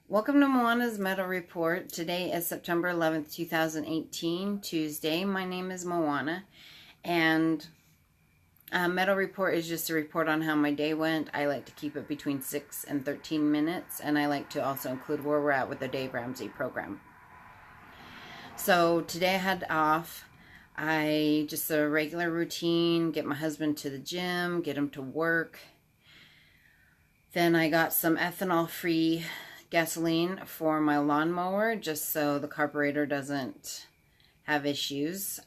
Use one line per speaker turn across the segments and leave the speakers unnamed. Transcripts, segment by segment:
Welcome to Moana's Meadow Report. Today is September 11th, 2018, Tuesday. My name is Moana, and Meadow Report is just a report on how my day went. I like to keep it between 6 and 13 minutes, and I like to also include where we're at with the Dave Ramsey program. So today I had off. Just a regular routine, get my husband to the gym, get him to work. Then I got some ethanol-free gasoline for my lawnmower, just so the carburetor doesn't have issues,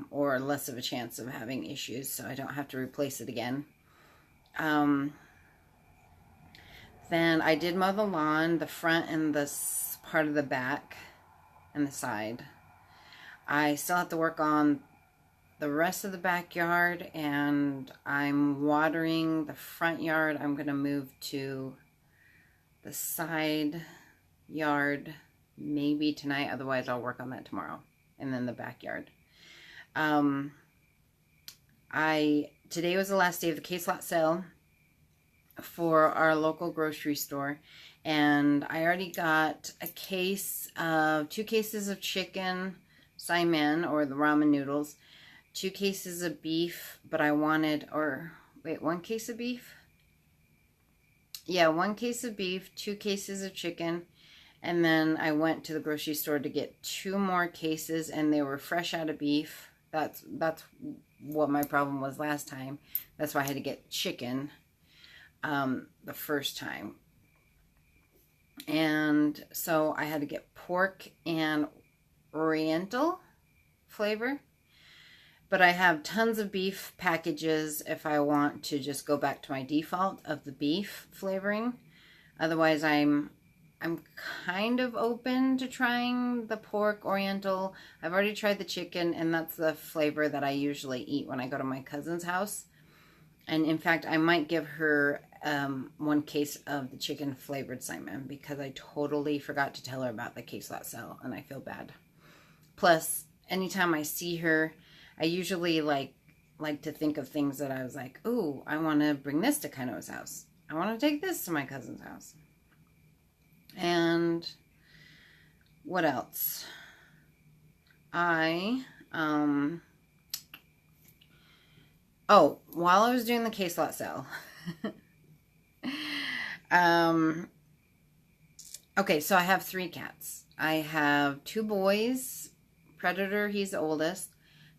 or less of a chance of having issues, so I don't have to replace it again. Then I did mow the lawn, the front and the part of the back and the side. I still have to work on the rest of the backyard, and I'm watering the front yard. I'm going to move to the side yard maybe tonight, otherwise I'll work on that tomorrow. And then the backyard. Today was the last day of the case lot sale for our local grocery store, and I already got a case of 2 cases of chicken saimin, or the ramen noodles, 2 cases of beef, but I wanted, 1 case of beef? Yeah, 1 case of beef, 2 cases of chicken, and then I went to the grocery store to get 2 more cases, and they were fresh out of beef. That's what my problem was last time. That's why I had to get chicken the first time. And so I had to get pork and oriental flavor. But I have tons of beef packages if I want to just go back to my default of the beef flavoring. Otherwise, I'm kind of open to trying the pork oriental. I've already tried the chicken, and that's the flavor that I usually eat when I go to my cousin's house. And in fact, I might give her 1 case of the chicken flavored saimin, because I totally forgot to tell her about the case lot sale, and I feel bad. Plus, anytime I see her, I usually like to think of things that I was like, ooh, I want to bring this to Kaino's house. I want to take this to my cousin's house. And what else? While I was doing the case lot sale, okay, so I have 3 cats. I have 2 boys. Predator, he's the oldest.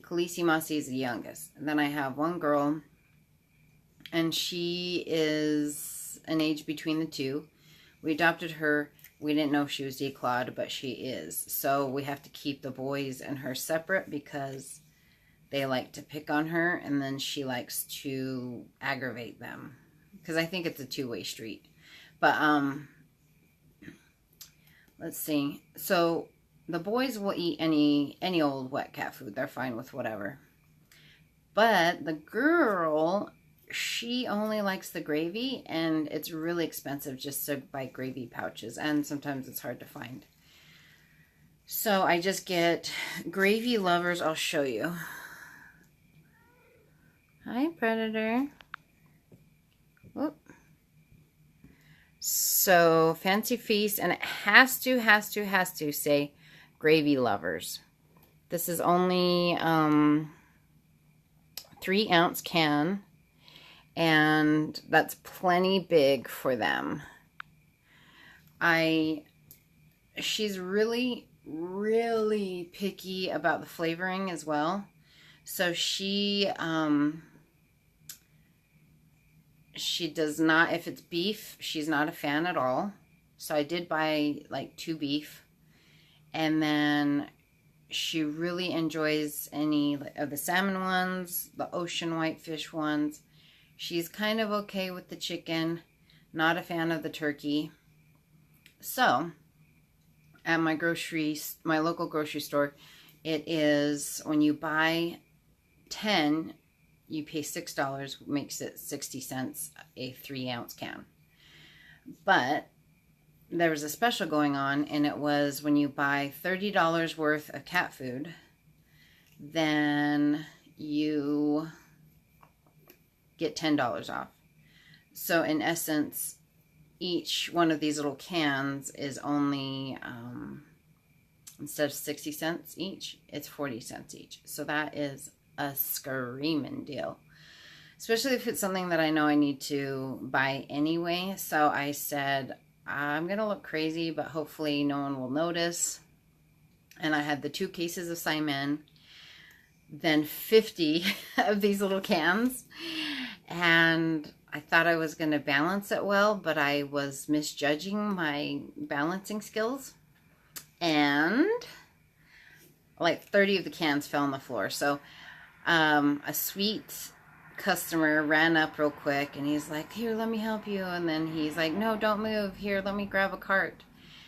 Khaleesi Masi is the youngest. And then I have 1 girl, and she is an age between the 2. We adopted her. We didn't know she was declawed, but she is. So we have to keep the boys and her separate, because they like to pick on her, and then she likes to aggravate them, because I think it's a 2-way street. But let's see. So the boys will eat any old wet cat food. They're fine with whatever. But the girl, she only likes the gravy, and it's really expensive just to buy gravy pouches, and sometimes it's hard to find. So I just get gravy lovers. I'll show you. Hi, Predator. Whoop. So Fancy Feast, and it has to say gravy lovers. This is only 3-ounce can, and that's plenty big for them. She's really picky about the flavoring as well. So she does not, if it's beef, she's not a fan at all. So I did buy like 2 beef. And then she really enjoys any of the salmon ones, the ocean whitefish ones. She's kind of okay with the chicken, not a fan of the turkey. So, at my local grocery store, it is, when you buy 10, you pay $6, makes it 60 cents a 3-ounce can. But there was a special going on, and it was when you buy $30 worth of cat food, then you get $10 off. So in essence, each one of these little cans is only, instead of 60 cents each, it's 40 cents each. So that is a screaming deal. Especially if it's something that I know I need to buy anyway. So I said, I'm going to look crazy, but hopefully no one will notice. And I had the 2 cases of Simon, then 50 of these little cans. And I thought I was going to balance it well, but I was misjudging my balancing skills. And like 30 of the cans fell on the floor. So a sweet customer ran up real quick and he's like, here, let me help you. And then he's like, no, don't move. Here, let me grab a cart.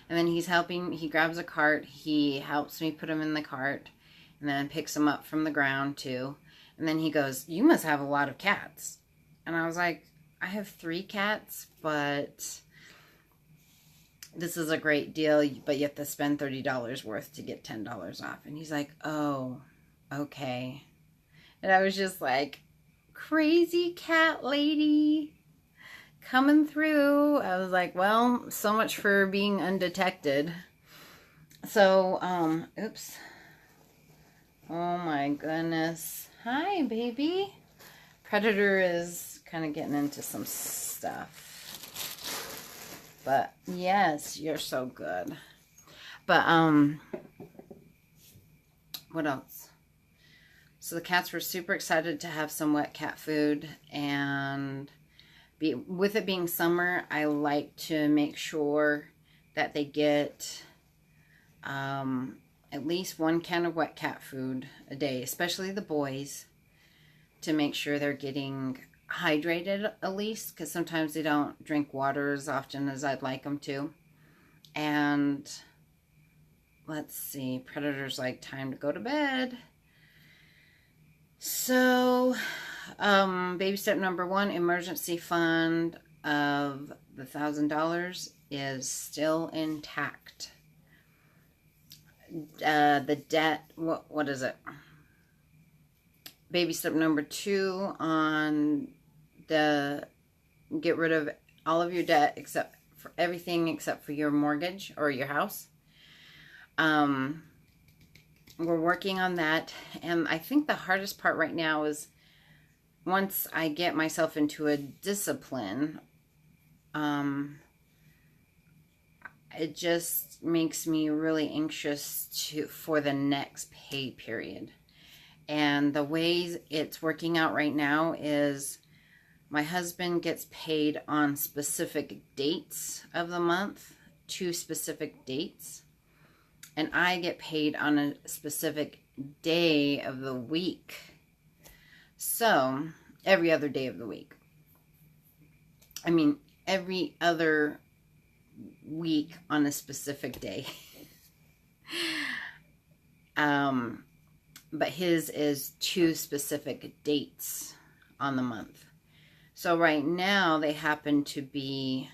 And then he grabs a cart. He helps me put him in the cart and then picks him up from the ground too. And then he goes, you must have a lot of cats. And I was like, I have 3 cats, but this is a great deal, but you have to spend $30 worth to get $10 off. And he's like, oh, okay. And I was just like, crazy cat lady coming through. I was like, well, so much for being undetected. So, oops. Oh my goodness. Hi, baby. Predator is kind of getting into some stuff. But yes, you're so good. But, what else? So the cats were super excited to have some wet cat food, and with it being summer, I like to make sure that they get at least 1 can of wet cat food a day, especially the boys, to make sure they're getting hydrated at least, because sometimes they don't drink water as often as I'd like them to. And let's see, Predator's like, time to go to bed. So, baby step number 1, emergency fund of the $1,000 is still intact. The debt, what is it? Baby step number 2 on the get rid of all of your debt except for everything except for your mortgage or your house. We're working on that, and I think the hardest part right now is once I get myself into a discipline, it just makes me really anxious for the next pay period. And the way it's working out right now is my husband gets paid on specific dates of the month, 2 specific dates. And I get paid on a specific day of the week. So, every other day of the week. I mean, every other week on a specific day. But his is 2 specific dates on the month. So right now they happen to be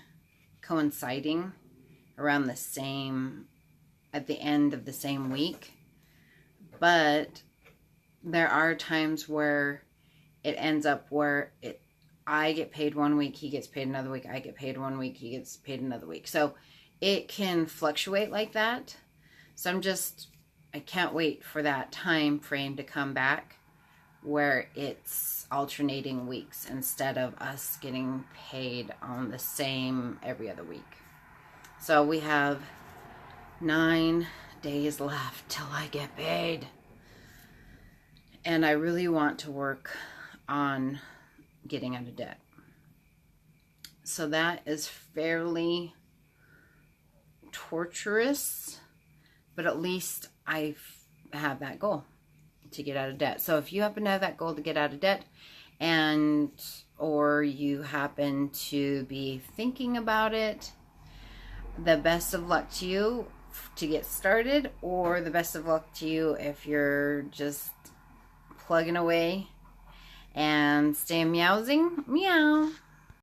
coinciding around the same, at the end of the same week. But there are times where it ends up where I get paid 1 week, he gets paid another week, I get paid 1 week, he gets paid another week. So it can fluctuate like that. So I can't wait for that time frame to come back where it's alternating weeks instead of us getting paid on the same every other week. So we have 9 days left till I get paid. And I really want to work on getting out of debt. So that is fairly torturous, but at least I have that goal to get out of debt. So if you happen to have that goal to get out of debt, or you happen to be thinking about it, the best of luck to you to get started, or the best of luck to you if you're just plugging away and stay meowsing. Meow.